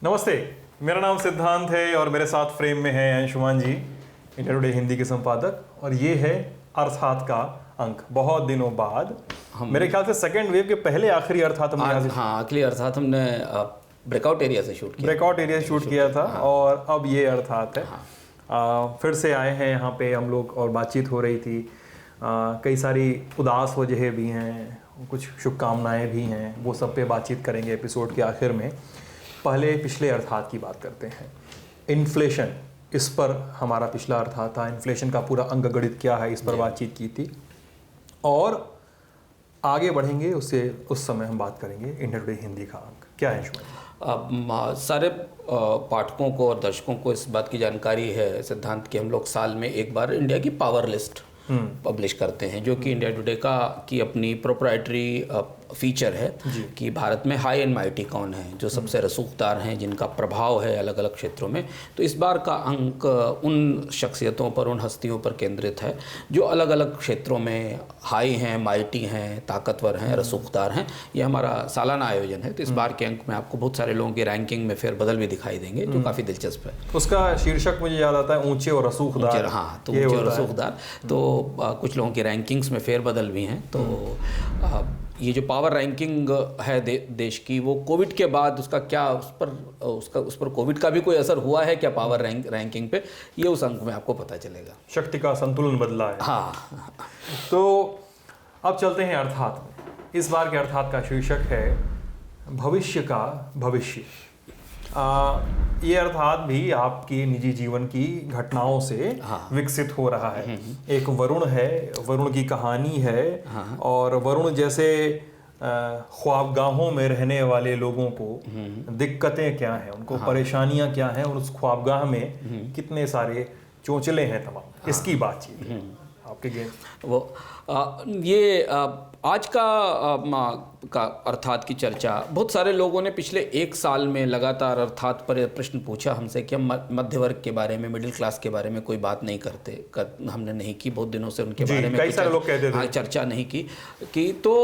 नमस्ते, मेरा नाम सिद्धांत है और मेरे साथ फ्रेम में है अंशुमान जी, इंडिया टुडे हिंदी के संपादक। और ये है अर्थात का अंक। बहुत दिनों बाद, मेरे ख्याल से सेकेंड वेव के पहले आखिरी अर्थात हमने आखिरी अर्थात हमने ब्रेकआउट एरिया से शूट किया था। और अब ये अर्थात है। फिर से आए हैं यहाँ पे हम लोग और बातचीत हो रही थी। कई सारी उदास वजह भी हैं, कुछ शुभकामनाएं भी हैं, वो सब पे बातचीत करेंगे एपिसोड के आखिर में। पहले पिछले अर्थात की बात करते हैं। इन्फ्लेशन, इस पर हमारा पिछला अर्थात था। इन्फ्लेशन का पूरा अंकगणित क्या है, इस पर बातचीत की थी। और आगे बढ़ेंगे उससे, उस समय हम बात करेंगे इंडिया टुडे हिंदी का अंक क्या है। सारे पाठकों को और दर्शकों को इस बात की जानकारी है सिद्धांत कि हम लोग साल में एक बार इंडिया की पावर लिस्ट पब्लिश करते हैं, जो कि इंडिया टुडे की अपनी प्रोप्राइटरी फीचर है कि भारत में हाई एंड माइटी कौन है, जो सबसे रसूखदार हैं, जिनका प्रभाव है अलग अलग क्षेत्रों में। तो इस बार का अंक उन शख्सियतों पर, उन हस्तियों पर केंद्रित है जो अलग अलग क्षेत्रों में हाई हैं, माइटी हैं, ताकतवर हैं, रसूखदार हैं। ये हमारा सालाना आयोजन है। तो इस बार के अंक में आपको बहुत सारे लोगों की रैंकिंग में फेरबदल भी दिखाई देंगे, जो काफ़ी दिलचस्प है। उसका शीर्षक मुझे याद आता है, ऊंचे और रसूखदार। हाँ, तो ऊंचे और रसूखदार। तो कुछ लोगों की रैंकिंग्स में फेरबदल भी हैं। तो ये जो पावर रैंकिंग है देश की, वो कोविड के बाद उसका क्या, उस पर कोविड का भी कोई असर हुआ है क्या पावर रैंकिंग पे, ये उस अंक में आपको पता चलेगा। शक्ति का संतुलन बदला है। हाँ। तो अब चलते हैं अर्थात में। इस बार के अर्थात का शीर्षक है भविष्य का भविष्य। ये अर्थात भी आपकी निजी जीवन की घटनाओं से विकसित हो रहा है। एक वरुण है, वरुण की कहानी है। और वरुण जैसे ख्वाबगाहों में रहने वाले लोगों को दिक्कतें क्या हैं, उनको परेशानियां क्या हैं, और उस ख्वाबगाह में कितने सारे चोंचले हैं तमाम, इसकी बातचीत आपके ये आज का अर्थात की चर्चा, बहुत सारे लोगों ने पिछले एक साल में लगातार अर्थात पर प्रश्न पूछा हमसे कि हम मध्य वर्ग के बारे में, मिडिल क्लास के बारे में कोई बात नहीं हमने नहीं की। बहुत दिनों से उनके बारे में कई सारे लोग कहते थे चर्चा नहीं की। तो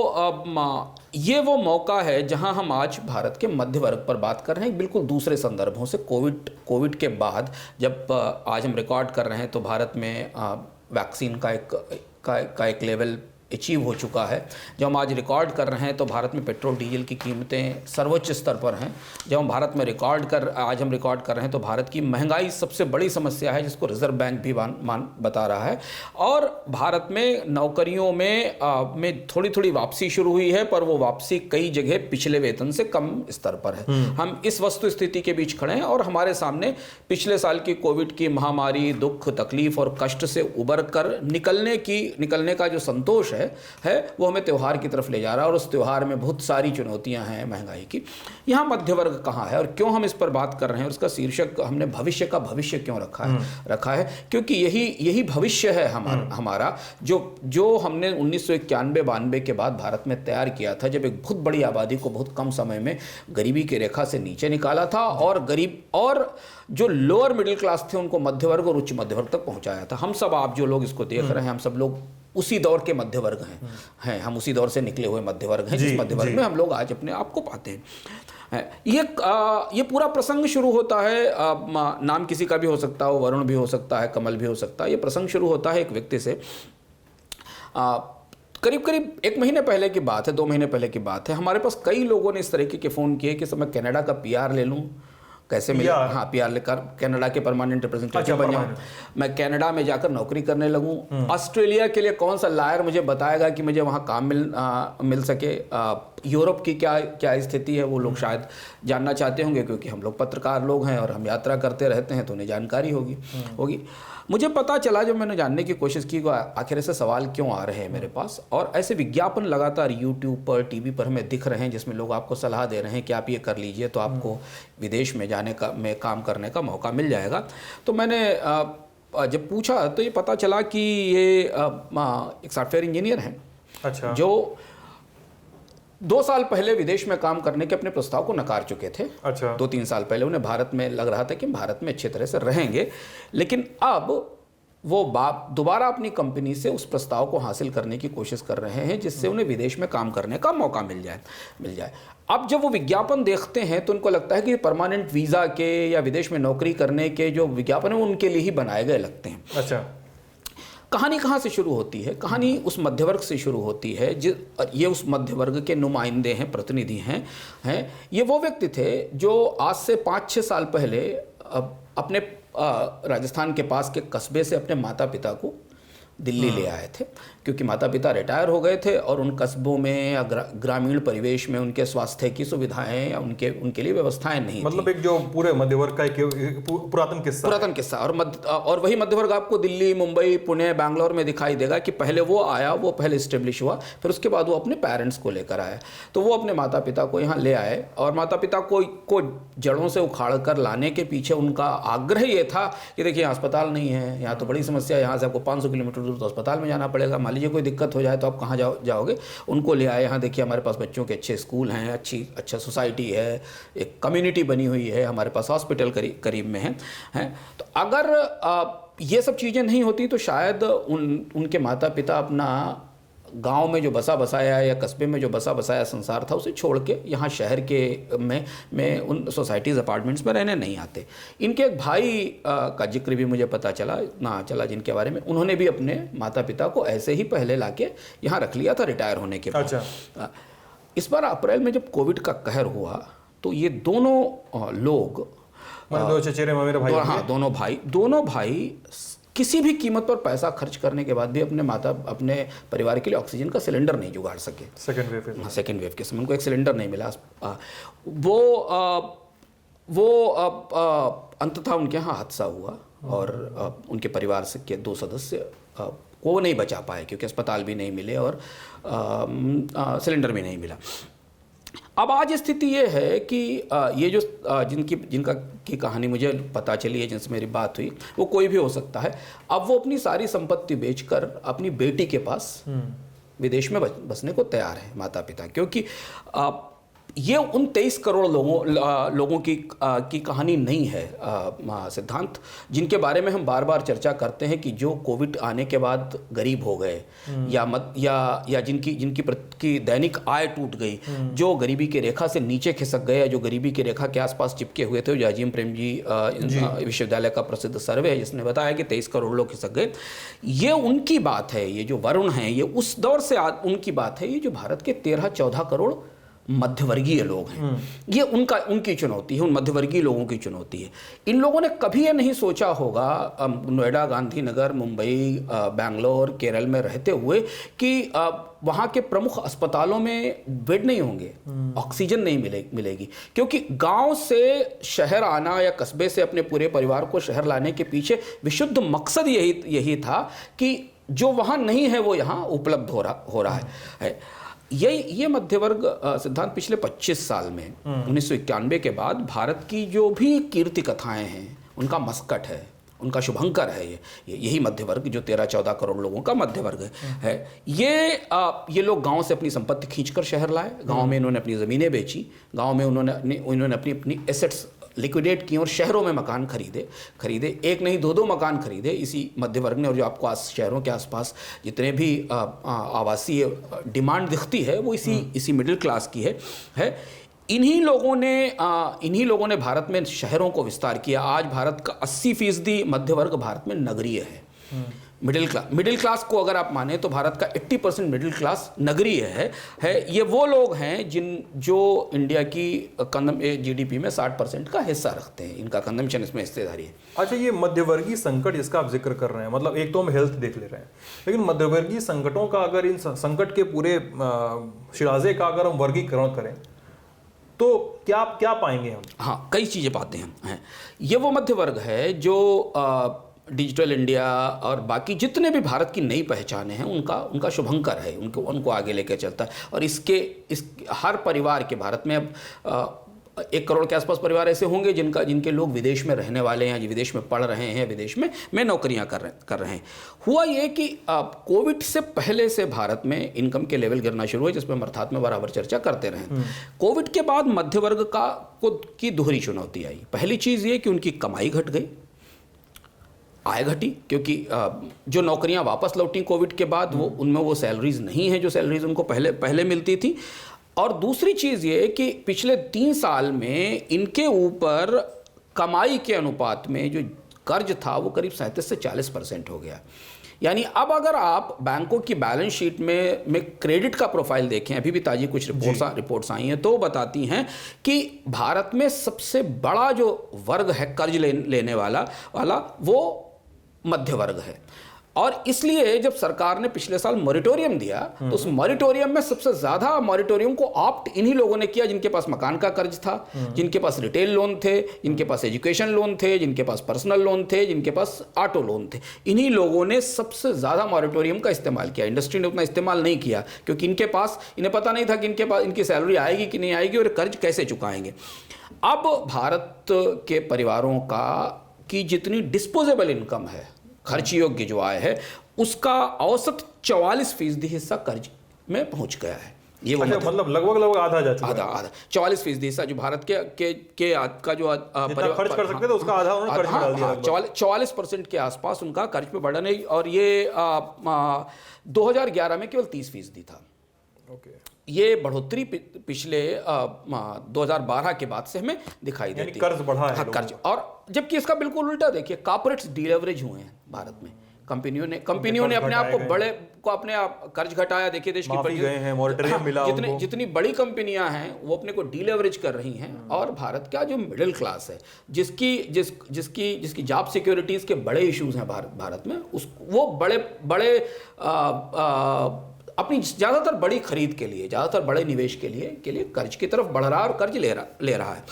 ये वो मौका है जहां हम आज भारत के मध्य वर्ग पर बात कर रहे हैं, बिल्कुल दूसरे संदर्भों से। कोविड के बाद जब आज हम रिकॉर्ड कर रहे हैं, तो भारत में वैक्सीन का एक लेवल अचीव हो चुका है। जब हम आज रिकॉर्ड कर रहे हैं तो भारत में पेट्रोल डीजल की कीमतें सर्वोच्च स्तर पर हैं। जब हम भारत में आज हम रिकॉर्ड कर रहे हैं तो भारत की महंगाई सबसे बड़ी समस्या है, जिसको रिजर्व बैंक भी बता रहा है। और भारत में नौकरियों में थोड़ी थोड़ी वापसी शुरू हुई है, पर वो वापसी कई जगह पिछले वेतन से कम स्तर पर है। हम इस वस्तु स्थिति के बीच खड़े हैं और हमारे सामने पिछले साल की कोविड की महामारी, दुख, तकलीफ और कष्ट से उबर कर निकलने का जो संतोष है वो हमें त्यौहार की तरफ ले जा रहा है। और उस त्यौहार में बहुत सारी चुनौतियां हैं महंगाई की। यहाँ मध्य वर्ग कहाँ है और क्यों हम इस पर बात कर रहे हैं, और उसका शीर्षक हमने भविष्य का भविष्य क्यों रखा है क्योंकि यही भविष्य है हमारा, जो हमने 1991-92 के बाद भारत में तैयार किया था, जब एक बहुत बड़ी आबादी को बहुत कम समय में गरीबी की रेखा से नीचे निकाला था, और गरीब और जो लोअर मिडिल क्लास थे उनको मध्य वर्ग और उच्च मध्य वर्ग तक पहुंचाया था। हम सब, आप जो लोग इसको देख रहे हैं, हम सब लोग उसी दौर के मध्य वर्ग हैं। हम उसी दौर से निकले हुए मध्य वर्ग हैं, जिस मध्य वर्ग में हम लोग आज अपने आप को पाते हैं। ये पूरा प्रसंग शुरू होता है, नाम किसी का भी हो सकता है, वरुण भी हो सकता है, कमल भी हो सकता है। ये प्रसंग शुरू होता है एक व्यक्ति से। करीब 1 महीने पहले की बात है, 2 महीने पहले की बात है। हमारे पास कई लोगों ने इस तरीके के फ़ोन किए कि मैं कनाडा का PR ले लूँ, कैसे मिले? हाँ, PR लेकर कनाडा के परमानेंट रिप्रेजेंटेटिव बन जाऊँ, मैं कनाडा में जाकर नौकरी करने लगूँ। ऑस्ट्रेलिया के लिए कौन सा लायर मुझे बताएगा कि मुझे वहाँ काम मिल सके? यूरोप की क्या स्थिति है, वो लोग शायद जानना चाहते होंगे, क्योंकि हम लोग पत्रकार लोग हैं और हम यात्रा करते रहते हैं, तो उन्हें जानकारी होगी। मुझे पता चला, जब मैंने जानने की कोशिश की आखिर ऐसे सवाल क्यों आ रहे हैं मेरे पास, और ऐसे विज्ञापन लगातार यूट्यूब पर, टीवी पर हमें दिख रहे हैं, जिसमें लोग आपको सलाह दे रहे हैं कि आप ये कर लीजिए तो आपको विदेश में में काम करने का मौका मिल जाएगा। तो मैंने जब पूछा तो ये पता चला कि ये एक सॉफ्टवेयर इंजीनियर हैं। अच्छा। जो 2 साल पहले विदेश में काम करने के अपने प्रस्ताव को नकार चुके थे। अच्छा। 2-3 साल पहले उन्हें भारत में लग रहा था कि भारत में अच्छी तरह से रहेंगे, लेकिन अब वो दोबारा अपनी कंपनी से उस प्रस्ताव को हासिल करने की कोशिश कर रहे हैं जिससे उन्हें विदेश में काम करने का मौका मिल जाए। अब जब वो विज्ञापन देखते हैं तो उनको लगता है कि परमानेंट वीज़ा के या विदेश में नौकरी करने के जो विज्ञापन है वो उनके लिए ही बनाए गए लगते हैं। अच्छा, कहानी कहाँ से शुरू होती है? कहानी उस मध्य वर्ग से शुरू होती है। ये उस मध्य वर्ग के नुमाइंदे हैं, प्रतिनिधि हैं। ये वो व्यक्ति थे जो आज से 5-6 साल पहले अपने राजस्थान के पास के कस्बे से अपने माता पिता को दिल्ली ले आए थे, क्योंकि माता पिता रिटायर हो गए थे और उन कस्बों में या ग्रामीण परिवेश में उनके स्वास्थ्य की सुविधाएं या उनके लिए व्यवस्थाएं नहीं मतलब एक जो पूरे मध्य वर्ग का एक पुरातन किस्सा और वही मध्य वर्ग आपको दिल्ली, मुंबई, पुणे, बैंगलोर में दिखाई देगा कि पहले वो आया, वो पहले इस्टेब्लिश हुआ, फिर उसके बाद वो अपने पेरेंट्स को लेकर आया। तो वो अपने माता पिता को यहाँ ले आए और माता पिता को जड़ों से उखाड़ कर लाने के पीछे उनका आग्रह ये था कि देखिए यहाँ अस्पताल नहीं है, यहाँ तो बड़ी समस्या, यहाँ से आपको 500 किलोमीटर दूर तो अस्पताल में जाना पड़ेगा, मान लीजिए कोई दिक्कत हो जाए तो आप कहाँ जाओगे। उनको ले आए, यहाँ देखिए हमारे पास बच्चों के अच्छे स्कूल हैं, अच्छा सोसाइटी है, एक कम्युनिटी बनी हुई है, हमारे पास हॉस्पिटल करीब में हैं। तो अगर ये सब चीज़ें नहीं होती तो शायद उनके माता पिता अपना गांव में जो बसा बसाया या कस्बे में जो बसा बसाया संसार था उसे छोड़ के यहाँ शहर के में उन सोसाइटीज़ अपार्टमेंट्स में रहने नहीं आते। इनके एक भाई का जिक्र भी मुझे पता चला जिनके बारे में उन्होंने भी अपने माता पिता को ऐसे ही पहले लाके यहाँ रख लिया था रिटायर होने के बाद। अच्छा। इस बार अप्रैल में जब कोविड का कहर हुआ तो ये दोनों लोग दो चचेरे मेरे भाई, हाँ दोनों भाई किसी भी कीमत पर पैसा खर्च करने के बाद भी अपने परिवार के लिए ऑक्सीजन का सिलेंडर नहीं जुगाड़ सके। सेकेंड वेव के समय उनको एक सिलेंडर नहीं मिला। वो अंततः उनके यहाँ हादसा हुआ और उनके परिवार से के 2 सदस्य को नहीं बचा पाए क्योंकि अस्पताल भी नहीं मिले और सिलेंडर भी नहीं मिला। अब आज स्थिति ये है कि ये जो जिनका की कहानी मुझे पता चली है, जिनसे मेरी बात हुई, वो कोई भी हो सकता है। अब वो अपनी सारी संपत्ति बेचकर अपनी बेटी के पास विदेश में बसने को तैयार है, माता पिता, क्योंकि ये उन 23 करोड़ लोगों की कहानी नहीं है सिद्धांत, जिनके बारे में हम बार बार चर्चा करते हैं कि जो कोविड आने के बाद गरीब हो गए या जिनकी दैनिक आय टूट गई, जो गरीबी की रेखा से नीचे खिसक गए, जो गरीबी की रेखा के आसपास चिपके हुए थे। अजीम प्रेमजी विश्वविद्यालय का प्रसिद्ध सर्वे है जिसने बताया कि 23 करोड़ लोग खिसक गए। ये उनकी बात है, ये जो वरुण हैं ये उस दौर से उनकी बात है। ये जो भारत के 13-14 करोड़ मध्यवर्गीय लोग हैं, ये उनकी चुनौती है, उन मध्यवर्गीय लोगों की चुनौती है। इन लोगों ने कभी ये नहीं सोचा होगा नोएडा, गांधीनगर, मुंबई, बैंगलोर, केरल में रहते हुए कि वहाँ के प्रमुख अस्पतालों में बेड नहीं होंगे, ऑक्सीजन नहीं मिलेगी, क्योंकि गांव से शहर आना या कस्बे से अपने पूरे परिवार को शहर लाने के पीछे विशुद्ध मकसद यही था कि जो वहाँ नहीं है वो यहाँ उपलब्ध हो रहा है। ये मध्य वर्ग सिद्धांत पिछले 25 साल में 1991 के बाद भारत की जो भी कीर्ति कथाएं हैं उनका मस्कट है, उनका शुभंकर है। यही मध्य वर्ग जो 13-14 करोड़ लोगों का मध्य वर्ग है। ये लोग गांव से अपनी संपत्ति खींचकर शहर लाए, गांव में इन्होंने अपनी ज़मीनें बेची, गांव में उन्होंने अपनी एसेट्स लिक्विडेट किए और शहरों में मकान खरीदे, एक नहीं 2 मकान खरीदे इसी मध्य वर्ग ने। और जो आपको शहरों के आसपास जितने भी आवासीय डिमांड दिखती है वो इसी मिडिल क्लास की है। इन्हीं लोगों ने भारत में शहरों को विस्तार किया। आज भारत का 80% मध्य वर्ग भारत में नगरीय है। मिडिल क्लास को अगर आप माने तो भारत का 80% मिडिल क्लास नगरीय है। ये वो लोग हैं जो इंडिया की जीडीपी में 60% का हिस्सा रखते हैं, इनका कंजम्पशन इसमें हिस्सेदारी है। अच्छा, ये मध्यवर्गीय संकट जिसका आप जिक्र कर रहे हैं, मतलब एक तो हम हेल्थ देख ले रहे हैं, लेकिन मध्यवर्गीय संकटों का अगर इन संकट के पूरे शिराजे का अगर हम वर्गीकरण करें तो क्या पाएंगे हम? हाँ, कई चीज़ें पाते हैं। ये वो मध्य वर्ग है जो डिजिटल इंडिया और बाकी जितने भी भारत की नई पहचानें हैं उनका शुभंकर है, उनको आगे लेकर चलता है। और इस हर परिवार के भारत में अब 1 करोड़ के आसपास परिवार ऐसे होंगे जिनके लोग विदेश में रहने वाले हैं, विदेश में पढ़ रहे हैं, विदेश में नौकरियां कर रहे हैं। हुआ ये कि कोविड से पहले से भारत में इनकम के लेवल गिरना शुरू हुए, जिसमें हम अर्थात में बराबर चर्चा करते रहे। कोविड के बाद मध्य वर्ग की दोहरी चुनौती आई। पहली चीज़ ये कि उनकी कमाई घट गई, आय घटी, क्योंकि जो नौकरियां वापस लौटी कोविड के बाद वो उनमें वो सैलरीज नहीं है जो सैलरीज उनको पहले मिलती थी। और दूसरी चीज़ ये कि पिछले 3 साल में इनके ऊपर कमाई के अनुपात में जो कर्ज था वो करीब 37 से 40% हो गया। यानी अब अगर आप बैंकों की बैलेंस शीट में क्रेडिट का प्रोफाइल देखें, अभी भी ताज़ी कुछ रिपोर्ट्स आई हैं तो बताती हैं कि भारत में सबसे बड़ा जो वर्ग है कर्ज लेने वाला वो मध्य वर्ग है। और इसलिए जब सरकार ने पिछले साल मॉरिटोरियम दिया तो उस मॉरिटोरियम में सबसे ज्यादा मॉरिटोरियम को ऑप्ट इन्हीं लोगों ने किया जिनके पास मकान का कर्ज था, जिनके पास रिटेल लोन थे, जिनके पास एजुकेशन लोन थे, जिनके पास पर्सनल लोन थे, जिनके पास ऑटो लोन थे। इन्हीं लोगों ने सबसे ज्यादा मॉरिटोरियम का इस्तेमाल किया। इंडस्ट्री ने उतना इस्तेमाल नहीं किया क्योंकि इन्हें पता नहीं था कि इनके पास इनकी सैलरी आएगी कि नहीं आएगी और कर्ज कैसे चुकाएंगे। अब भारत के परिवारों की जितनी डिस्पोजेबल इनकम है, खर्च योग्य जो आय है, उसका औसत 44% हिस्सा कर्ज में पहुंच गया है। ये वो मतलब लगभग आधा जा चुका है। आधा 44% हिस्सा जो भारत के का जो खर्च कर सकते थे उसका आधा उन्होंने कर्ज में डाल दिया। 44% के आसपास उनका कर्ज पे बढ़ा नहीं, और ये 2011 में केवल 30% था। ये बढ़ोतरी पिछले 2012 के बाद से हमें दिखाई देती है। कर्ज बढ़ा है। हाँ, कर्ज। और जबकि इसका बिल्कुल उल्टा देखिए, कॉर्पोरेट्स डीलेवरेज हुए हैं भारत में। कंपनियों ने अपने आप को अपने आप कर्ज घटाया। देखिए देश की जितनी बड़ी कंपनियां हैं वो अपने को डीलेवरेज कर रही हैं, और भारत का जो मिडिल क्लास है जिसकी जॉब सिक्योरिटीज के बड़े इश्यूज हैं भारत में, वो बड़े अपनी ज़्यादातर बड़ी खरीद के लिए, ज़्यादातर बड़े निवेश के लिए कर्ज की तरफ बढ़ रहा है और कर्ज ले रहा है।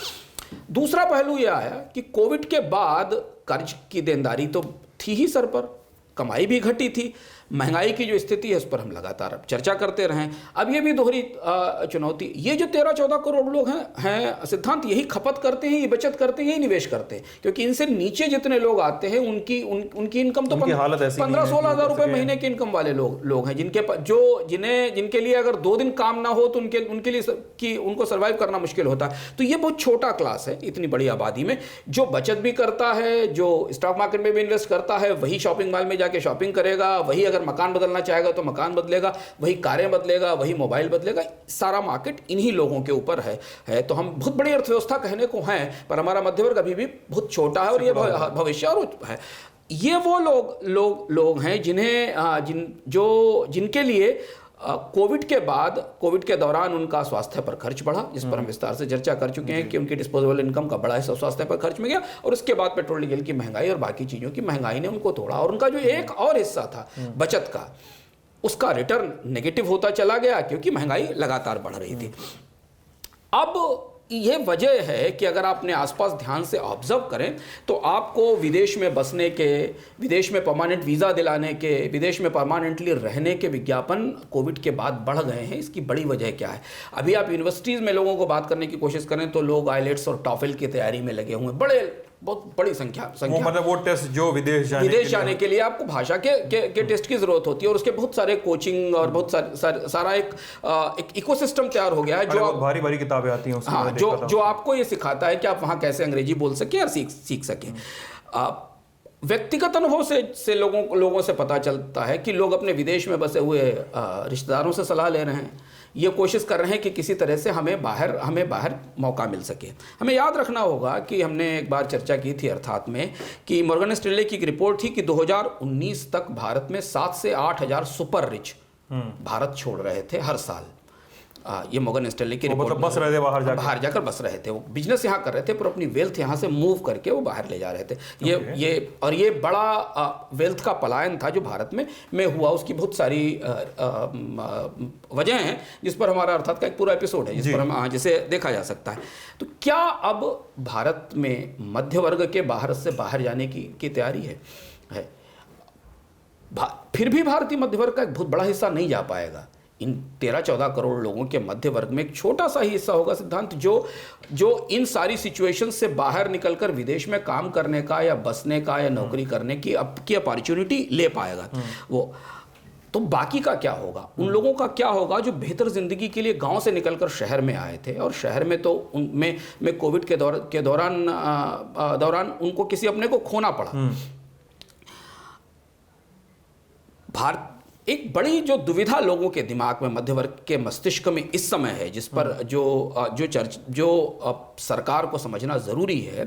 दूसरा पहलू यह आया कि कोविड के बाद कर्ज की देनदारी तो थी ही सर पर, कमाई भी घटी थी, महंगाई की जो स्थिति है उस पर हम लगातार चर्चा करते रहें। अब ये भी दोहरी चुनौती, ये जो 13-14 करोड़ लोग हैं सिद्धांत, यही खपत करते हैं, ये बचत करते हैं, यही निवेश करते हैं, क्योंकि इनसे नीचे जितने लोग आते हैं उनकी इनकम तो 15-16 हज़ार रुपए महीने की इनकम वाले लोग हैं, जिनके लिए अगर 2 दिन काम ना हो तो उनके लिए उनको सर्वाइव करना मुश्किल होता है। तो ये बहुत छोटा क्लास है इतनी बड़ी आबादी में, जो बचत भी करता है, जो स्टॉक मार्केट में भी इन्वेस्ट करता है, वही शॉपिंग मॉल में जाके शॉपिंग करेगा, वही अगर मकान बदलना चाहेगा तो मकान बदलेगा, वही कारें बदलेगा, वही मोबाइल बदलेगा। सारा मार्केट इन्हीं लोगों के ऊपर है। तो हम बहुत बड़ी अर्थव्यवस्था कहने को हैं, पर हमारा मध्यवर्ग अभी भी बहुत छोटा है और ये भविष्य और है। ये वो लोग हैं जिनके लिए कोविड के दौरान उनका स्वास्थ्य पर खर्च बढ़ा, जिस पर हम विस्तार से चर्चा कर चुके हैं कि उनकी डिस्पोजेबल इनकम का बड़ा हिस्सा स्वास्थ्य पर खर्च में गया, और उसके बाद पेट्रोल डीजल की महंगाई और बाकी चीज़ों की महंगाई ने उनको तोड़ा, और उनका जो एक और हिस्सा था बचत का, उसका रिटर्न नेगेटिव होता चला गया क्योंकि महंगाई लगातार बढ़ रही थी। अब ये वजह है कि अगर आप अपने आसपास ध्यान से ऑब्जर्व करें तो आपको विदेश में बसने के, विदेश में परमानेंट वीज़ा दिलाने के, विदेश में परमानेंटली रहने के विज्ञापन कोविड के बाद बढ़ गए हैं। इसकी बड़ी वजह क्या है? अभी आप यूनिवर्सिटीज़ में लोगों को बात करने की कोशिश करें तो लोग आईलेट्स और टॉफल की तैयारी में लगे हुए हैं, बहुत बड़ी संख्या मतलब वो टेस्ट जो विदेश जाने के लिए आपको भाषा के टेस्ट की जरूरत होती है, और उसके बहुत सारे कोचिंग और बहुत सारा एक इकोसिस्टम तैयार हो गया है, जो भारी किताबें आती हैं। हाँ, जो आपको ये सिखाता है कि आप वहाँ कैसे अंग्रेजी बोल सकें और सीख सकें। व्यक्तिगत अनुभव से लोगों से पता चलता है कि लोग अपने विदेश में बसे हुए रिश्तेदारों से सलाह ले रहे हैं, ये कोशिश कर रहे हैं कि किसी तरह से हमें बाहर मौका मिल सके। हमें याद रखना होगा कि हमने एक बार चर्चा की थी अर्थात में कि मॉर्गन स्टैनले की एक रिपोर्ट थी कि 2019 तक भारत में 7 से 8 हज़ार सुपर रिच भारत छोड़ रहे थे हर साल। ये मॉर्गन स्टैनले की रिपोर्ट, बस रहे थे बाहर जाकर बस रहे थे, वो बिजनेस यहाँ कर रहे थे पर अपनी वेल्थ यहाँ से मूव करके वो बाहर ले जा रहे थे। ये बड़ा वेल्थ का पलायन था जो भारत में हुआ। उसकी बहुत सारी वजह हैं जिस पर हमारा अर्थात का एक पूरा एपिसोड है जिसे देखा जा सकता है। तो क्या अब भारत में मध्य वर्ग के भारत से बाहर जाने की तैयारी है? फिर भी भारतीय मध्य वर्ग का एक बहुत बड़ा हिस्सा नहीं जा पाएगा। इन 13-14 करोड़ लोगों के मध्य वर्ग में एक छोटा सा ही हिस्सा होगा सिद्धांत जो इन सारी सिचुएशन से बाहर निकलकर विदेश में काम करने का या बसने का या नौकरी करने की अपॉर्चुनिटी ले पाएगा। वो तो बाकी का क्या होगा? उन लोगों का क्या होगा जो बेहतर जिंदगी के लिए गांव से निकलकर शहर में आए थे, और शहर में तो उनमें कोविड के दौरान उनको किसी अपने को खोना पड़ा। भारत एक बड़ी जो दुविधा लोगों के दिमाग में, मध्य वर्ग के मस्तिष्क में इस समय है, जिस पर जो सरकार को समझना ज़रूरी है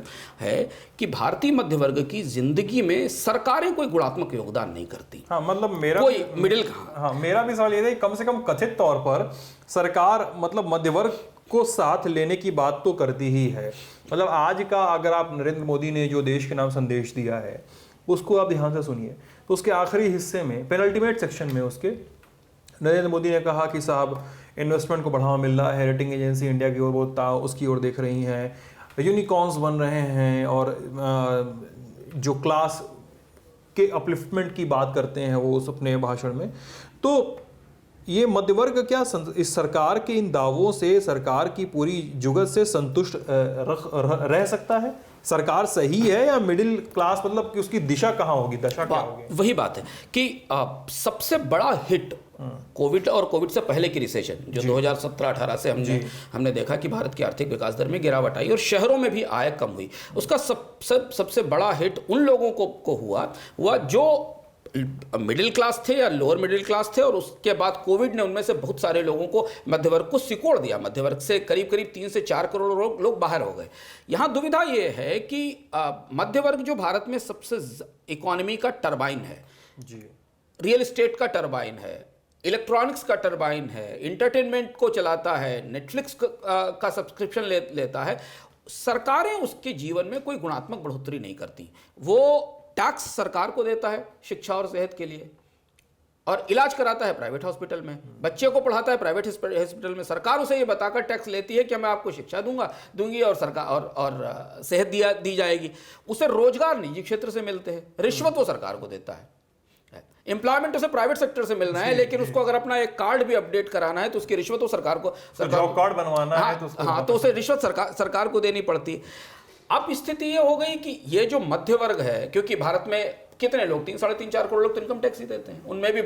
कि भारतीय मध्य वर्ग की जिंदगी में सरकारें कोई गुणात्मक योगदान नहीं करती। हाँ, मतलब मेरा कोई मिडिल हाँ, मेरा भी सवाल ये था कि कम से कम कथित तौर पर सरकार मतलब मध्य वर्ग को साथ लेने की बात तो करती ही है। मतलब आज का अगर आप नरेंद्र मोदी ने जो देश के नाम संदेश दिया है उसको आप ध्यान से सुनिए, तो उसके आखिरी हिस्से में पेनल्टीमेट सेक्शन में उसके नरेंद्र मोदी ने कहा कि साहब इन्वेस्टमेंट को बढ़ावा मिल रहा है, रेटिंग एजेंसी इंडिया की ओर उसकी ओर देख रही हैं, यूनिकॉर्न्स बन रहे हैं, और जो क्लास के अपलिफ्टमेंट की बात करते हैं वो उस अपने भाषण में। तो ये मध्य वर्ग क्या इस सरकार के इन दावों से, सरकार की पूरी जुगत से संतुष्ट रह सकता है? सरकार सही है या मिडिल क्लास, मतलब कि उसकी दिशा कहाँ होगी, दशा क्या होगी? वही बात है कि सबसे बड़ा हिट कोविड और कोविड से पहले की रिसेशन जो 2017-18 से हमने देखा कि भारत की आर्थिक विकास दर में गिरावट आई और शहरों में भी आय कम हुई। उसका सबसे बड़ा हिट उन लोगों को हुआ जो मिडिल क्लास थे या लोअर मिडिल क्लास थे, और उसके बाद कोविड ने उनमें से बहुत सारे लोगों को, मध्य वर्ग को सिकोड़ दिया। मध्य वर्ग से करीब 3 से 4 करोड़ लोग बाहर हो गए। यहाँ दुविधा ये है कि मध्य वर्ग जो भारत में सबसे इकोनॉमी का टरबाइन है, जी, रियल एस्टेट का टरबाइन है, इलेक्ट्रॉनिक्स का टरबाइन है, इंटरटेनमेंट को चलाता है, नेटफ्लिक्स का सब्सक्रिप्शन लेता है, सरकारें उसके जीवन में कोई गुणात्मक बढ़ोतरी नहीं करती। वो टैक्स सरकार को देता है शिक्षा और सेहत के लिए, और इलाज कराता है प्राइवेट हॉस्पिटल में, बच्चे को पढ़ाता है प्राइवेट हॉस्पिटल में। सरकार उसे ये बताकर टैक्स लेती है कि मैं आपको शिक्षा दूंगी और सरकार और सेहत दी जाएगी। उसे रोजगार निजी क्षेत्र से मिलते हैं, रिश्वत वो सरकार को देता है। एम्प्लॉयमेंट उसे प्राइवेट सेक्टर से मिलना है, लेकिन उसको अगर अपना एक कार्ड भी अपडेट कराना है तो उसकी रिश्वत तो सरकार को, जॉब कार्ड बनवाना है तो उसे रिश्वत सरकार को देनी पड़ती है। अब स्थिति ये हो गई कि ये जो मध्य वर्ग है, क्योंकि भारत में कितने लोग, 3-4 करोड़ लोग तो इनकम टैक्स ही देते हैं, उनमें भी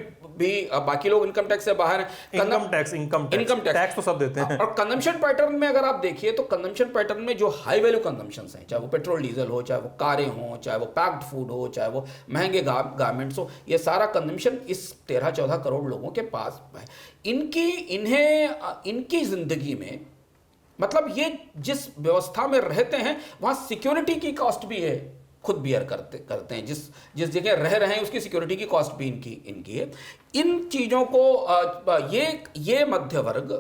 बाकी लोग इनकम टैक्स से बाहर हैं। इनकम टैक्स तो सब देते हैं। और कंजम्पशन पैटर्न में अगर आप देखिए तो कंजम्पशन पैटर्न में जो हाई वैल्यू कंजम्पशन हैं, चाहे वो पेट्रोल डीजल हो, चाहे वो कारें हो, चाहे वो पैक्ड फूड हो, चाहे वो महंगे गारमेंट्स हो, ये सारा कंजम्पशन इस 13-14 करोड़ लोगों के पास है। इनकी जिंदगी में, मतलब ये जिस व्यवस्था में रहते हैं वहां सिक्योरिटी की कॉस्ट भी है, खुद बियर करते हैं। जिस जगह रह रहे हैं उसकी सिक्योरिटी की कॉस्ट भी इनकी है। इन चीज़ों को ये मध्य वर्ग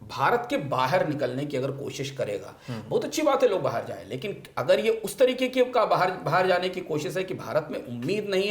भारत के बाहर निकलने की अगर कोशिश करेगा, बहुत अच्छी बात है, लोग बाहर जाएं, लेकिन अगर ये उस तरीके की का बाहर जाने की कोशिश है कि भारत में उम्मीद नहीं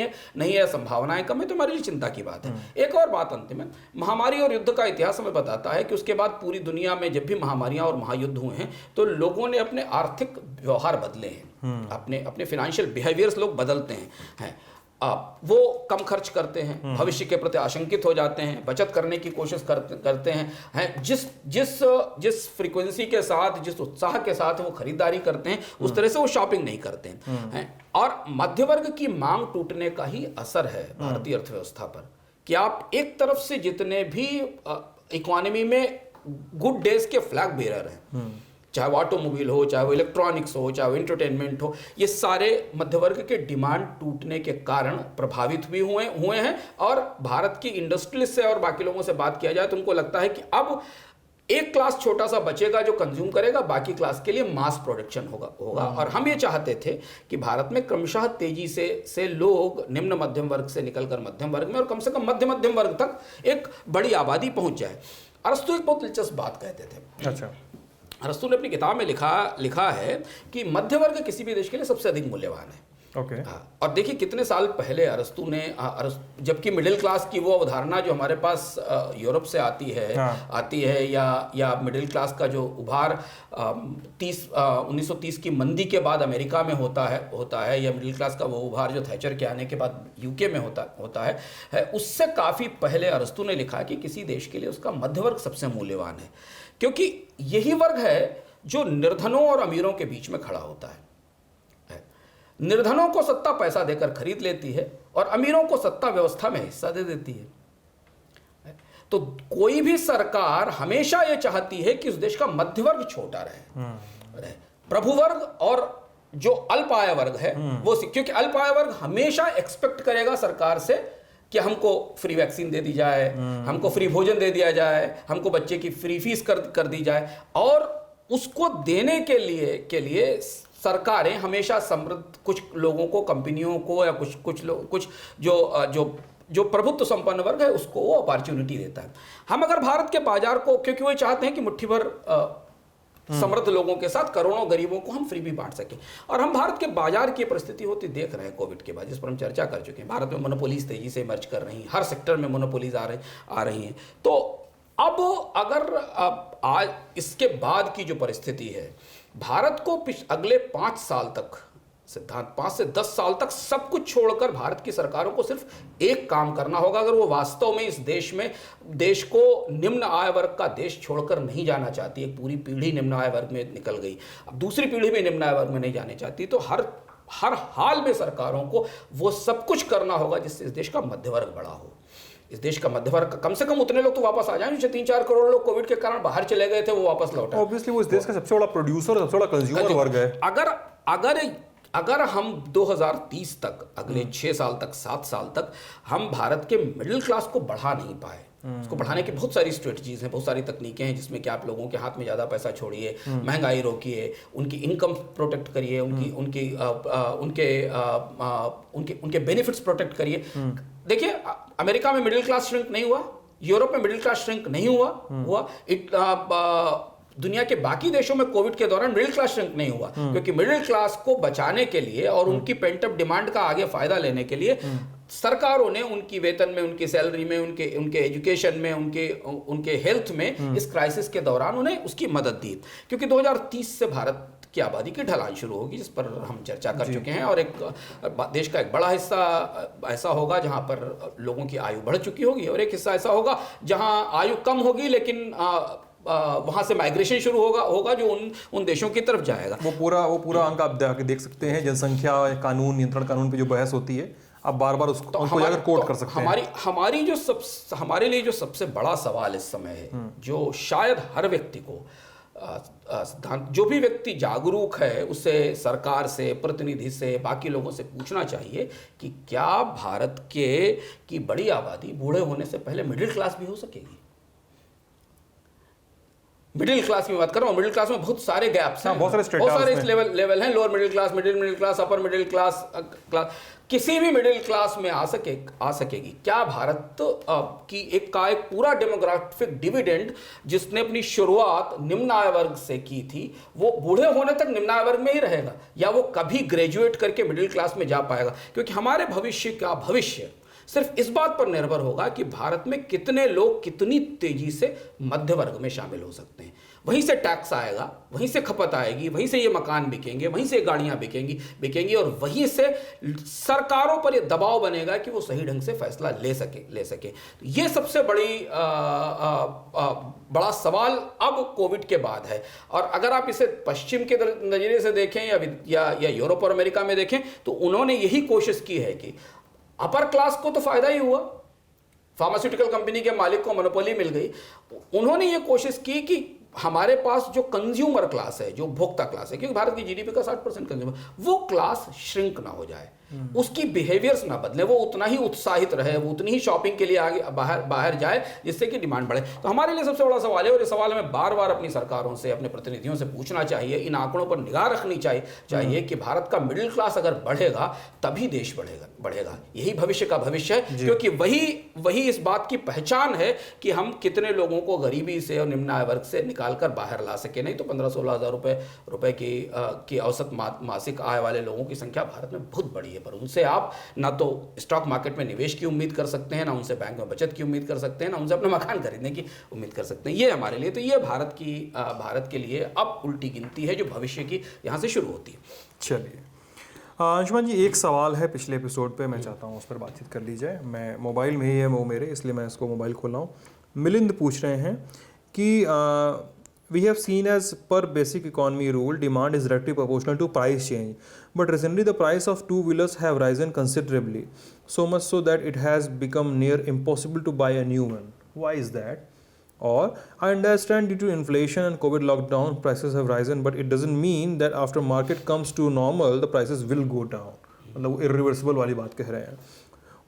है, संभावनाएं कम है, तो हमारे लिए चिंता की बात है। एक और बात अंतिम है, महामारी और युद्ध का इतिहास हमें बताता है कि उसके बाद पूरी दुनिया में जब भी महामारियां और महायुद्ध हुए हैं तो लोगों ने अपने आर्थिक व्यवहार बदले हैं, अपने फाइनेंशियल बिहेवियर्स लोग बदलते हैं। वो कम खर्च करते हैं, भविष्य के प्रति आशंकित हो जाते हैं, बचत करने की कोशिश करते हैं। जिस फ्रीक्वेंसी के साथ, जिस उत्साह के साथ वो खरीदारी करते हैं, उस तरह से वो शॉपिंग नहीं करते हैं। और मध्य वर्ग की मांग टूटने का ही असर है भारतीय अर्थव्यवस्था पर, कि आप एक तरफ से जितने भी इकोनॉमी में गुड डेज के फ्लैग बेरर हैं, चाहे वो ऑटोमोबाइल हो, चाहे वो इलेक्ट्रॉनिक्स हो, चाहे वो एंटरटेनमेंट हो, ये सारे मध्य वर्ग के डिमांड टूटने के कारण प्रभावित भी हुए हैं। और भारत की इंडस्ट्रियलिस्ट से और बाकी लोगों से बात किया जाए तो उनको लगता है कि अब एक क्लास छोटा सा बचेगा जो कंज्यूम करेगा, बाकी क्लास के लिए मास प्रोडक्शन होगा। और हम ये चाहते थे कि भारत में क्रमशः तेजी से लोग निम्न मध्यम वर्ग से निकलकर मध्यम वर्ग में और कम से कम मध्यम वर्ग तक एक बड़ी आबादी पहुंच जाए। अरस्तु एक बहुत दिलचस्प बात कहते थे। अच्छा, अरस्तु ने अपनी किताब में लिखा है कि मध्य वर्ग किसी भी देश के लिए सबसे अधिक मूल्यवान है। ओके। और देखिए कितने साल पहले अरस्तु ने, जबकि मिडिल क्लास की वो अवधारणा जो हमारे पास यूरोप से आती है या मिडिल क्लास का जो उभार 1930 की मंदी के बाद अमेरिका में होता है, या मिडिल क्लास का वो उभार जो थैचर के आने के बाद यूके में होता है, उससे काफ़ी पहले अरस्तु ने लिखा कि किसी देश के लिए उसका मध्य वर्ग सबसे मूल्यवान है, क्योंकि यही वर्ग है जो निर्धनों और अमीरों के बीच में खड़ा होता है। निर्धनों को सत्ता पैसा देकर खरीद लेती है और अमीरों को सत्ता व्यवस्था में हिस्सा दे देती है। तो कोई भी सरकार हमेशा यह चाहती है कि उस देश का मध्य वर्ग छोटा रहे। प्रभु वर्ग और जो अल्प आय वर्ग है वो, क्योंकि अल्प आय वर्ग हमेशा एक्सपेक्ट करेगा सरकार से कि हमको फ्री वैक्सीन दे दी जाए, हमको फ्री भोजन दे दिया जाए, हमको बच्चे की फ्री फीस कर दी जाए, और उसको देने के लिए सरकारें हमेशा समृद्ध कुछ लोगों को, कंपनियों को, या कुछ जो प्रभुत्व संपन्न वर्ग है उसको वो अपॉर्चुनिटी देता है। हम अगर भारत के बाजार को, क्योंकि वो चाहते हैं कि मुट्ठी भर समृद्ध लोगों के साथ करोड़ों गरीबों को हम फ्री भी बांट सकें, और हम भारत के बाजार की परिस्थिति होती देख रहे हैं कोविड के बाद, जिस पर हम चर्चा कर चुके हैं। भारत में मोनोपोलीज तेजी से इमर्ज कर रही हैं, हर सेक्टर में मोनोपोलीज आ रही हैं। तो अब अगर आज इसके बाद की जो परिस्थिति है, भारत को अगले 5 साल तक, सिद्धांत 5 से 10 साल तक सब कुछ छोड़कर भारत की सरकारों को सिर्फ एक काम करना होगा, अगर वो वास्तव में इस देश को निम्न आय वर्ग का देश छोड़कर नहीं जाना चाहती। एक पूरी पीढ़ी निम्न आय वर्ग में निकल गई, अब दूसरी पीढ़ी भी निम्न आय वर्ग में नहीं जानी चाहती, तो हर हाल में सरकारों को वो सब कुछ करना होगा जिससे इस देश का मध्य वर्ग बड़ा हो। इस देश का मध्य वर्ग कम से कम उतने लोग तो वापस आ जाएं जो 3-4 करोड़ लोग कोविड के कारण बाहर चले गए थे, वो वापस लौटे। ऑब्वियसली वो इस देश का सबसे बड़ा प्रोड्यूसर, सबसे बड़ा कंज्यूमर वर्ग है। अगर हम 2030 तक, अगले 6 साल तक, 7 साल तक हम भारत के मिडिल क्लास को बढ़ा नहीं पाए, उसको बढ़ाने की बहुत सारी स्ट्रेटजीज हैं, बहुत सारी तकनीकें हैं, जिसमें कि आप लोगों के हाथ में ज़्यादा पैसा छोड़िए, महंगाई रोकिए, उनकी इनकम प्रोटेक्ट करिए, उनके बेनिफिट्स प्रोटेक्ट करिए। देखिए, अमेरिका में मिडिल क्लास श्रिंक नहीं हुआ, यूरोप में मिडिल क्लास श्रिंक नहीं हुआ, दुनिया के बाकी देशों में कोविड के दौरान मिडिल क्लास श्रिंक नहीं हुआ, क्योंकि मिडिल क्लास को बचाने के लिए और उनकी पेंट अप डिमांड का आगे फायदा लेने के लिए सरकारों ने उनकी वेतन में, उनकी सैलरी में, उनके एजुकेशन में, उनके हेल्थ में इस क्राइसिस के दौरान उन्हें उसकी मदद दी। क्योंकि 2030 से भारत की आबादी की ढलान शुरू होगी, जिस पर हम चर्चा कर चुके हैं, और एक देश का एक बड़ा हिस्सा ऐसा होगा जहां पर लोगों की आयु बढ़ चुकी होगी, और एक हिस्सा ऐसा होगा जहां आयु कम होगी लेकिन वहां से माइग्रेशन शुरू होगा जो उन देशों की तरफ जाएगा। वो पूरा अंक आप देख सकते हैं, जनसंख्या कानून, नियंत्रण कानून पे जो बहस होती है, आप बार-बार उसको जाकर कोट कर सकते हैं। हमारे लिए जो सबसे बड़ा सवाल इस समय है, जो शायद हर व्यक्ति को, जो भी व्यक्ति जागरूक है उसे सरकार से, प्रतिनिधि से, बाकी लोगों से पूछना चाहिए कि क्या भारत की बड़ी आबादी बूढ़े होने से पहले मिडिल क्लास भी हो सकेगी। मिडिल क्लास की बात कर रहा हूँ, मिडिल क्लास में बहुत सारे गैप्स हैं, बहुत सारे लेवल हैं, lower middle class, middle class, upper middle class, किसी भी मिडिल क्लास में आ सकेगी। क्या भारत की एक पूरा डेमोग्राफिक डिविडेंड जिसने अपनी शुरुआत निम्न आय वर्ग से की थी, वो बूढ़े होने तक निम्न आय वर्ग में ही रहेगा, या वो कभी ग्रेजुएट करके मिडिल क्लास में जा पाएगा? क्योंकि हमारे भविष्य का भविष्य सिर्फ इस बात पर निर्भर होगा कि भारत में कितने लोग कितनी तेजी से मध्य वर्ग में शामिल हो सकते हैं। वहीं से टैक्स आएगा, वहीं से खपत आएगी, वहीं से ये मकान बिकेंगे, वहीं से गाड़ियां बिकेंगी, और वहीं से सरकारों पर ये दबाव बनेगा कि वो सही ढंग से फैसला ले सके। तो ये सबसे बड़ा सवाल अब कोविड के बाद है। और अगर आप इसे पश्चिम के नजरिए से देखें या यूरोप और अमेरिका में देखें, तो उन्होंने यही कोशिश की है कि अपर क्लास को तो फायदा ही हुआ, फार्मास्यूटिकल कंपनी के मालिक को मोनोपोली मिल गई। उन्होंने ये कोशिश की कि हमारे पास जो कंज्यूमर क्लास है, जो भोक्ता क्लास है, क्योंकि भारत की जीडीपी का 60% कंज्यूमर, वो क्लास श्रिंक ना हो जाए, उसकी बिहेवियर्स ना बदले, वो उतना ही उत्साहित रहे, वो उतनी ही शॉपिंग के लिए आगे बाहर जाए, जिससे कि डिमांड बढ़े। तो हमारे लिए सबसे बड़ा सवाल है, और ये सवाल हमें बार बार अपनी सरकारों से, अपने प्रतिनिधियों से पूछना चाहिए, इन आंकड़ों पर निगाह रखनी चाहिए कि भारत का मिडिल क्लास अगर बढ़ेगा तभी देश बढ़ेगा। यही भविष्य का भविष्य है, क्योंकि वही इस बात की पहचान है कि हम कितने लोगों को गरीबी से और निम्न आय वर्ग से निकालकर बाहर ला सके। नहीं तो 15-16 हज़ार रुपए की औसत मासिक आय वाले लोगों की संख्या भारत में बहुत बड़ी है, पर उनसे आप ना तो स्टॉक मार्केट में निवेश की उम्मीद कर सकते हैं, ना उनसे बैंक में बचत की उम्मीद कर सकते हैं, ना उनसे अपना मकान खरीदने की उम्मीद कर सकते हैं। ये हमारे लिए, तो ये भारत के लिए अब उल्टी गिनती है जो भविष्य की यहाँ से शुरू होती है। चलिए अंशुमान जी, एक सवाल है पिछले एपिसोड पे, मैं चाहता हूँ उस पर बातचीत कर ली जाए। मैं मोबाइल में ही है वो मेरे, इसलिए मैं इसको मोबाइल खोल रहा हूँ। मिलिंद पूछ रहे हैं कि we have seen as per basic economy rule, demand is directly proportional to price change. But recently the price of two-wheelers have risen considerably, so much so that it has become near impossible to buy a new one. Why is that? Or, I understand due to inflation and COVID lockdown, prices have risen, but it doesn't mean that after market comes to normal, the prices will go down. मतलब irreversible वाली बात कह रहे हैं।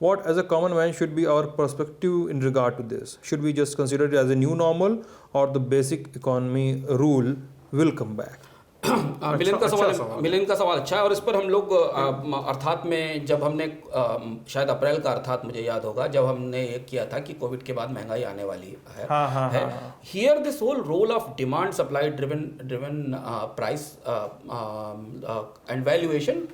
what as a common man should be our perspective in regard to this? Should we just consider it as a new normal or the basic economy rule will come back? मिलन का सवाल अच्छा है, और इस पर हम लोग अर्थात में जब हमने शायद अप्रैल का अर्थात मुझे याद होगा, जब हमने ये किया था कि कोविड के बाद महंगाई आने वाली है, here this whole role of demand supply driven price and valuation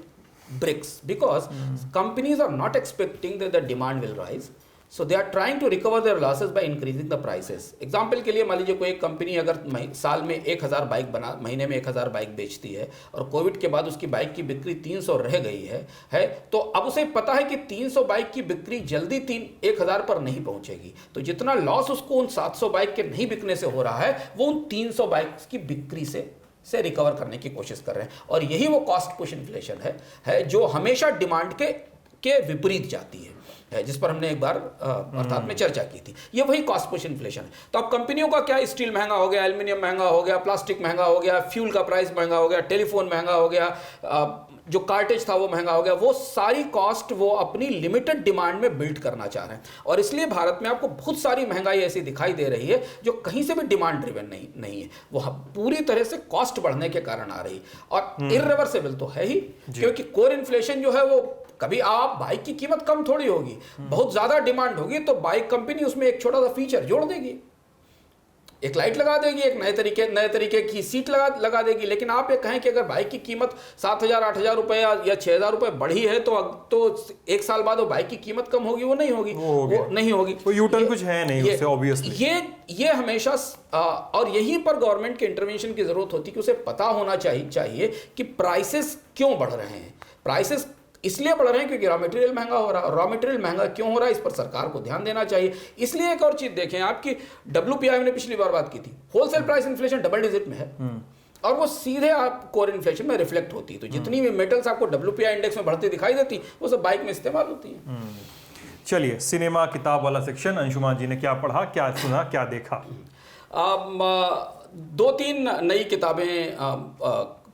bricks, because companies are not expecting that the demand will rise, so they are trying to recover their losses by increasing the prices. Example के लिए मान लीजिए कोई एक company अगर साल में 1000 bike महीने में 1000 बाइक बेचती है और कोविड के बाद उसकी बाइक की बिक्री 300 रह गई है तो अब उसे पता है कि 300 बाइक की बिक्री जल्दी 1000 पर नहीं पहुंचेगी, तो जितना लॉस उसको उन 700 बाइक के नहीं बिकने से हो रहा है वो उन 300 बाइक की बिक्री से रिकवर करने की कोशिश कर रहे हैं। और यही वो कॉस्ट पुश इन्फ्लेशन है जो हमेशा डिमांड के विपरीत जाती है, जिस पर हमने एक बार अर्थात में चर्चा की थी। ये वही कॉस्ट पुश इन्फ्लेशन है। तो अब कंपनियों का क्या, स्टील महंगा हो गया, एल्यूमिनियम महंगा हो गया, प्लास्टिक महंगा हो गया, फ्यूल का प्राइस महंगा हो गया, टेलीफोन महंगा हो गया, जो कार्टेज था वो महंगा हो गया, वो सारी कॉस्ट वो अपनी लिमिटेड डिमांड में बिल्ड करना चाह रहे हैं। और इसलिए भारत में आपको बहुत सारी महंगाई ऐसी दिखाई दे रही है जो कहीं से भी डिमांड ड्रिवन नहीं है, वो पूरी तरह से कॉस्ट बढ़ने के कारण आ रही है। और इररिवर्सिबल तो है ही, क्योंकि कोर इन्फ्लेशन जो है वो कभी आप बाइक की कीमत कम थोड़ी होगी, बहुत ज्यादा डिमांड होगी तो बाइक कंपनी उसमें एक छोटा सा फीचर जोड़ देगी, एक लाइट लगा देगी, एक नए तरीके की सीट लगा देगी। लेकिन आप ये कहें कि अगर बाइक की कीमत 7000 8000 रुपए या 6000 रुपए बढ़ी है तो एक साल बाद वो बाइक की कीमत कम होगी? वो नहीं होगी, वो नहीं होगी। तो यूटर्न कुछ है नहीं उससे ऑब्वियसली। ये हमेशा और यहीं पर गवर्नमेंट के इंटरवेंशन की जरूरत होती है कि उसे पता होना चाहिए कि प्राइसेस क्यों बढ़ रहे हैं। प्राइसेस इसलिए बढ़ रहे हैं क्योंकि रॉ मटेरियल महंगा हो रहा है। रॉ मटेरियल महंगा क्यों हो रहा है, इस पर सरकार को ध्यान देना चाहिए। इसलिए एक और चीज देखें, आपकी WPI ने पिछली बार बात की थी, wholesale price inflation double digit में है और वो सीधे आप कोर इन्फ्लेशन में रिफ्लेक्ट होती है। तो जितनी भी मेटल्स आपको WPI इंडेक्स में बढ़ती दिखाई देती वो सब बाइक में इस्तेमाल होती है। चलिए, सिनेमा किताब वाला सेक्शन, अंशुमान जी ने क्या पढ़ा, क्या सुना, क्या देखा? 2-3 नई किताबें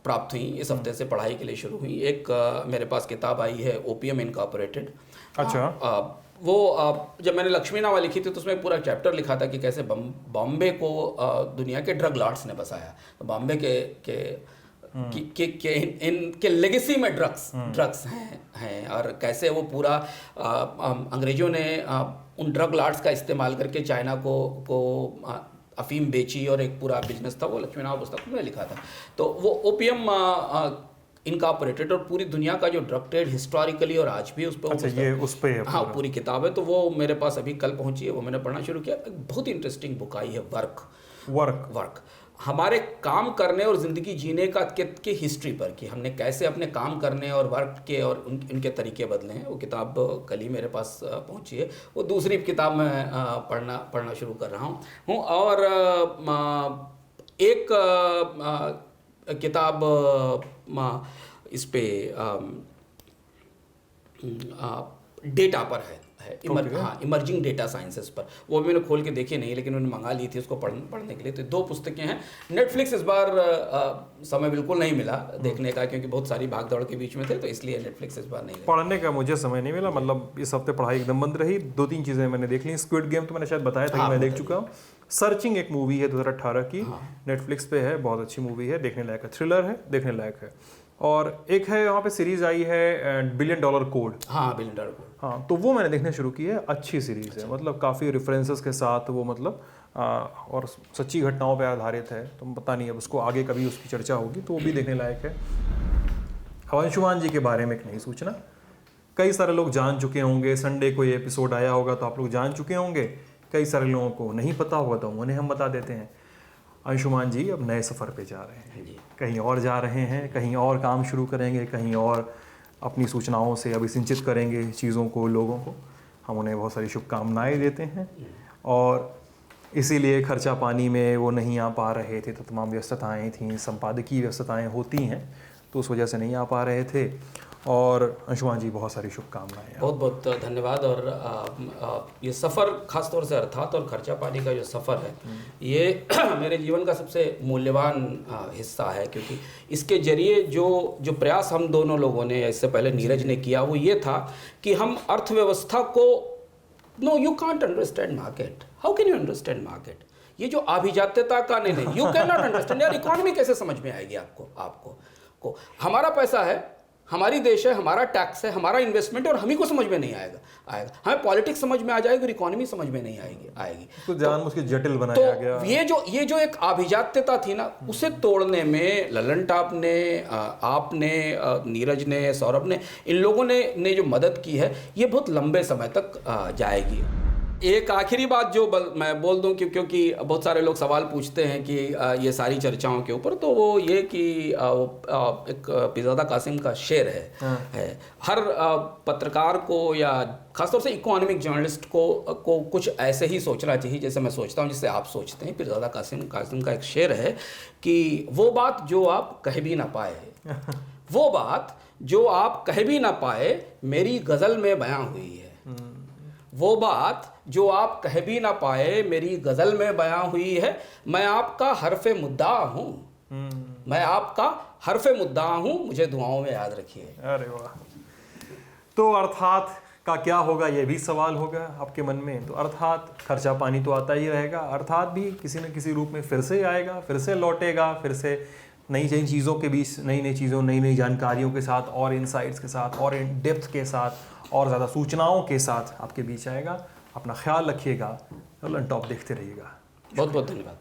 प्राप्त हुई इस हफ्ते से, पढ़ाई के लिए शुरू हुई। एक मेरे पास किताब आई है ओपीएम इनकॉर्पोरेटेड। अच्छा। वो जब मैंने लक्ष्मी नावा लिखी थी तो उसमें पूरा चैप्टर लिखा था कि कैसे बॉम्बे को दुनिया के ड्रग लॉर्ड्स ने बसाया। तो बॉम्बे के इनके लेगेसी में ड्रग्स हैं और कैसे वो पूरा अंग्रेजों ने उन ड्रग लॉर्ड्स का इस्तेमाल करके चाइना को अफीम बेची और एक पूरा बिजनेस था। वो लक्ष्मी नावा पुस्तक में लिखा था। तो वो ओपीएम इनकॉर्पोरेटेड और पूरी दुनिया का जो ड्रग ट्रेड हिस्टोरिकली और आज भी उस पर, अच्छा, ये उस पे है हाँ, पूरी किताब है। तो वो मेरे पास अभी कल पहुंची है, वो मैंने पढ़ना शुरू किया। बहुत इंटरेस्टिंग बुक आई है, वर्क हमारे काम करने और ज़िंदगी जीने के हिस्ट्री पर, कि हमने कैसे अपने काम करने और वर्क के और उनके तरीके बदले हैं। वो किताब कल ही मेरे पास पहुंची है। वो दूसरी किताब मैं पढ़ना शुरू कर रहा हूँ। और एक किताब इस पे डेटा पर है, इमर्जिंग डेटा साइंसेस पर। वो भी मैंने खोल के देखी नहीं, लेकिन मैंने मंगा ली थी उसको पढ़ने के लिए। तो 2 पुस्तकें हैं। नेटफ्लिक्स इस बार समय बिल्कुल नहीं मिला देखने का, क्योंकि बहुत सारी भागदौड़ के बीच में थे, तो इसलिए नेटफ्लिक्स इस बार नहीं पढ़ने का मुझे समय नहीं मिला। मतलब इस हफ्ते पढ़ाई एकदम बंद रही। 2-3 चीज़ें मैंने देख ली। स्क्विड गेम तो मैंने शायद बताया था कि मैं देख चुका हूँ। सर्चिंग एक मूवी है 2018 की, नेटफ्लिक्स पे है, बहुत अच्छी मूवी है, देखने लायक है, थ्रिलर है, देखने लायक है। और एक है वहाँ पे सीरीज आई है $1 बिलियन कोड। हाँ, $1 बिलियन कोड। हाँ, तो वो मैंने देखने शुरू की है। अच्छी सीरीज है, मतलब काफ़ी रेफरेंसेस के साथ वो, मतलब और सच्ची घटनाओं पे आधारित है। तो पता नहीं, अब उसको आगे कभी उसकी चर्चा होगी तो वो भी देखने लायक है। अंशुमान जी के बारे में एक नई सूचना, कई सारे लोग जान चुके होंगे। संडे को ये एपिसोड आया होगा तो आप लोग जान चुके होंगे। कई सारे लोगों को नहीं पता होगा तो उन्हें हम बता देते हैं। अंशुमान जी अब नए सफ़र पे जा रहे हैं, कहीं और जा रहे हैं, कहीं और काम शुरू करेंगे, कहीं और अपनी सूचनाओं से अभिसिंचित करेंगे चीज़ों को, लोगों को। हम उन्हें बहुत सारी शुभकामनाएं देते हैं। और इसीलिए खर्चा पानी में वो नहीं आ पा रहे थे, तो तमाम व्यस्तताएं थीं, संपादकीय व्यस्तताएं होती हैं, तो उस वजह से नहीं आ पा रहे थे। और अंशुमान जी बहुत सारी शुभकामनाएं। बहुत बहुत धन्यवाद। और ये सफ़र खासतौर से अर्थात और खर्चा पानी का जो सफ़र है ये मेरे जीवन का सबसे मूल्यवान हिस्सा है, क्योंकि इसके जरिए जो प्रयास हम दोनों लोगों ने, इससे पहले नीरज ने किया, वो ये था कि हम अर्थव्यवस्था को, no you can't understand market, how can you understand market, ये जो अभिजात्यता का नहीं, यू कैन नॉट अंडरस्टैंड, यार इकोनॉमी कैसे समझ में आएगी आपको हमारा पैसा है, हमारी देश है, हमारा टैक्स है, हमारा इन्वेस्टमेंट है, और हम ही को समझ में नहीं आएगा। हमें पॉलिटिक्स समझ में आ जाएगी और इकोनॉमी समझ में नहीं आएगी। तो जान मुझे जटिल बनाया तो गया। ये जो एक अभिजात्यता थी ना, उसे तोड़ने में ललन टाप ने, आपने, नीरज ने, सौरभ ने, इन लोगों ने जो मदद की है, ये बहुत लंबे समय तक जाएगी। एक आखिरी बात जो मैं बोल दूं, क्योंकि बहुत सारे लोग सवाल पूछते हैं कि ये सारी चर्चाओं के ऊपर, तो वो ये कि एक पीरज़ादा कासिम का शेर है हर पत्रकार को या खासतौर से इकोनॉमिक जर्नलिस्ट को कुछ ऐसे ही सोचना चाहिए जैसे मैं सोचता हूँ, जिससे आप सोचते हैं। पीरज़ादा कासिम का एक शेर है कि वो बात जो आप कह भी ना पाए, वो बात जो आप कह भी ना पाए मेरी गज़ल में बयां हुई है, वो बात जो आप कह भी ना पाए मेरी गज़ल में बयां हुई है, मैं आपका हरफ़े मुद्दा हूँ, मैं आपका हरफ़े मुद्दा हूँ, मुझे दुआओं में याद रखिए। अरे वाह। तो अर्थात का क्या होगा, ये भी सवाल होगा आपके मन में। तो अर्थात खर्चा पानी तो आता ही रहेगा, अर्थात भी किसी न किसी रूप में फिर से आएगा, फिर से लौटेगा, फिर से नई चीज़ों के बीच, नई चीज़ों, नई जानकारियों के साथ, और इनसाइट्स के साथ, और इन डेप्थ के साथ, और ज़्यादा सूचनाओं के साथ आपके बीच आएगा। अपना ख्याल रखिएगा, ललन टॉप देखते रहिएगा। बहुत बहुत धन्यवाद।